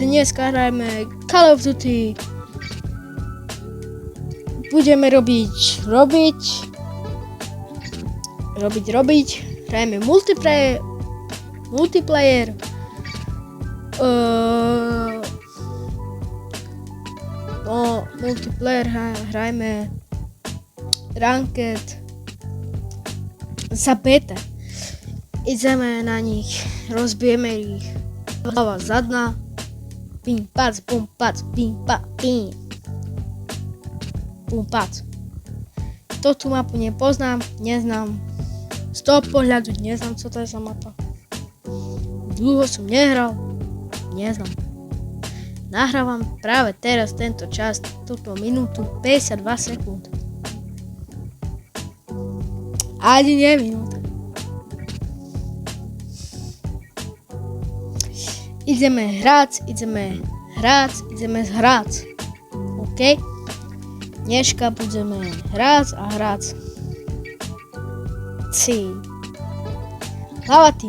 Dneska hrajeme Call of Duty. Budeme robiť. Hrajeme multiplayer. Multiplayer hrajeme Ranked za beta. Ideme na nich, rozbijeme ich. Hlava zadná. Pim, pac, bum, pac, pim, pa, pim. Bum, pac. To tú mapu nepoznám, neznám. Z toho pohľadu neznám, co to je za mapa. Dlho som nehral, neznám. Nahrávam práve teraz tento čas, túto minútu 52 sekúnd. Ani nie minúta. Ideme hrať. OK? Dneška budeme hrať. Hlava ty.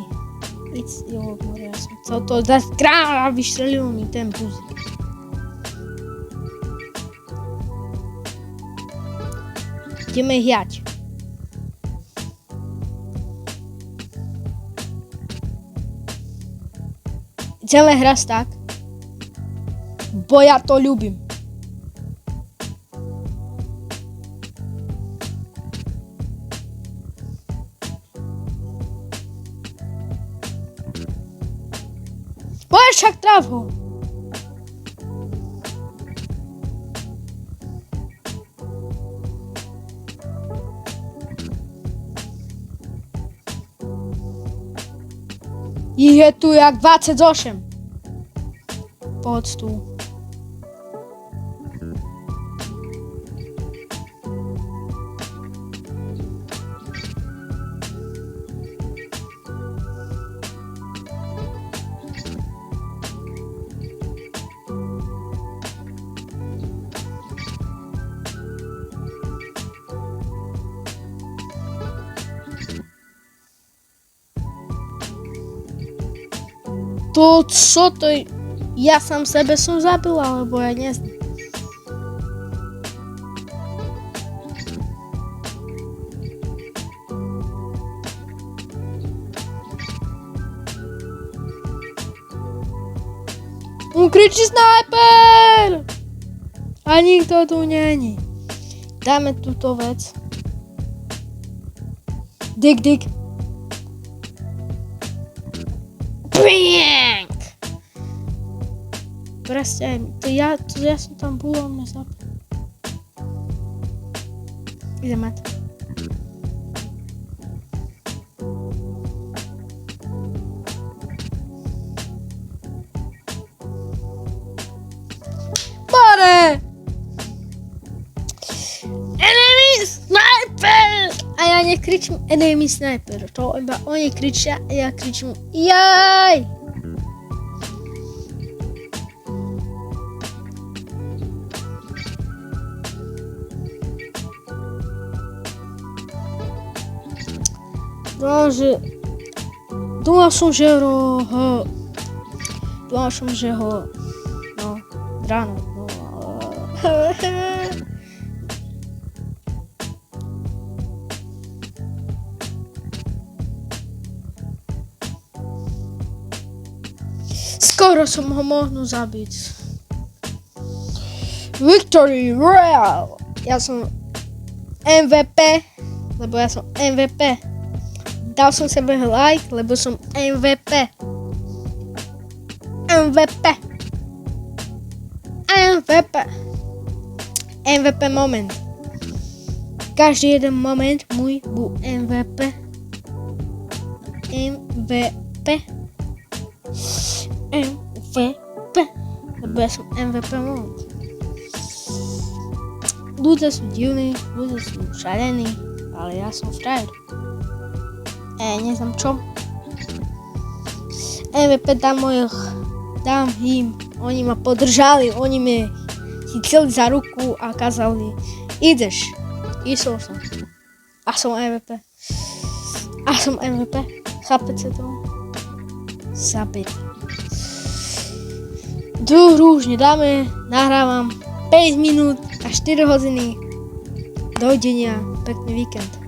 Ja som to dať kráľa, vyštrelil mi ten buzík. Ideme hľať. Ideme hrať tak, bo ja to ľúbim. Poď však tráv ho. Ich je tu jak 28. Poď tu. To co to je? Ja sám sebe som zabil, alebo ja neznám. On kričí snajper! A nikto tu není. Dáme túto vec. Dig. Prank! Presne, ja som tam bol, on ma zabil. Ideme. Bore! Enemy sniper! A ja nekričím enemy sniper, to iba oni kričia a ja kričím jaj! Dúfam som, že ho ráno, skoro som ho mohol zabiť. Victory Royale! Ja som MVP, lebo ja som MVP. Dal som sebe like, lebo som MVP. MVP moment. Každý jeden moment môj bol MVP. Lebo ja som MVP moment. Ľudia sú divní, ľudia sú šalení, ale ja som frajer. Neznám čo. MVP dám im. Oni ma podržali, oni mi chytili za ruku a kázali, ideš. Išiel som. A som MVP. Chápete to? Zabit. Druhú hru už nedáme, nahrávam 5 minút a 4 hodiny. Dovidenia, pekný víkend.